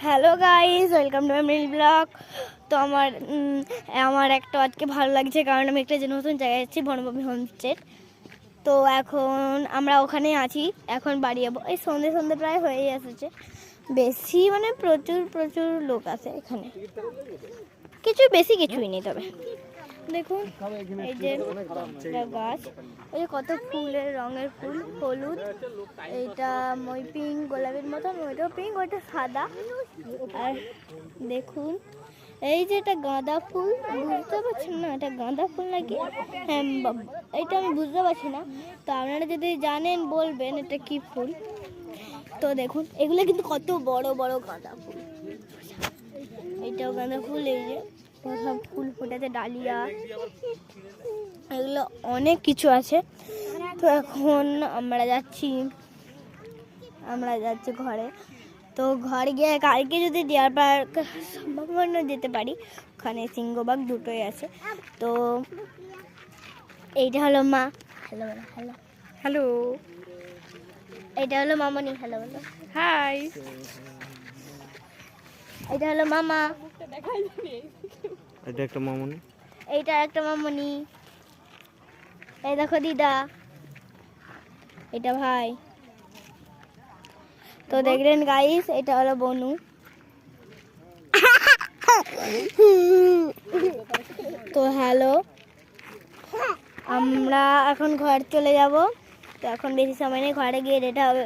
Hello guys, welcome to my meal blog. তো আমার একটা আজকে ভালো লাগছে, কারণ আমি একটা যে নতুন জায়গায় যাচ্ছি, বনভূমি হোমস্টে। তো এখন আমরা ওখানে আছি, এখন বাড়ি যাবো। এই সন্ধে সন্ধে প্রায় হয়েই এসেছে, বেশি মানে প্রচুর প্রচুর লোক আছে এখানে, কিছুই নেই। তবে দেখুন এই যে গাছ, এই যে কত ফুলের রঙের ফুল, হলুদ, এইটা মই পিঙ্ক গোলাপের মতন, ওইটাও পিঙ্ক, ওইটা সাদা। আর দেখুন এই যে এটা গাঁদা ফুল, বুঝতে পারছেন না এটা গাঁদা ফুল নাকি? হ্যাঁ, এটা আমি বুঝতে পারছি না, তো আপনারা যদি জানেন বলবেন এটা কি ফুল। তো দেখুন এগুলো কিন্তু কত বড় বড় গাঁদা ফুল, এইটাও গাঁদা ফুল। এই যে সব ফুল ফোটাতে ডালিয়া, এগুলো অনেক কিছু আছে। তো এখন আমরা যাচ্ছি ঘরে। তো ঘরে গিয়ে কালকে যদি ডিয়ার পার্ক সম্ভাবনা যেতে পারি, ওখানে সিংহবাগ দুটোই আছে। তো এইটা হলো মা, হ্যালো হ্যালো হ্যালো, এইটা হলো মামনি, হ্যালো বলো, হাই। এটা হলো মামা, এটা একটা মামনি, এইটা একটা মামনি, এই দেখো দিদা, এটা ভাই। তো দেখলেন গাইস, এটা হলো বনু। তো হ্যালো, আমরা এখন ঘর চলে যাব। তো এখন বেশি সময় নেই, ঘরে গিয়ে রেডি হবে,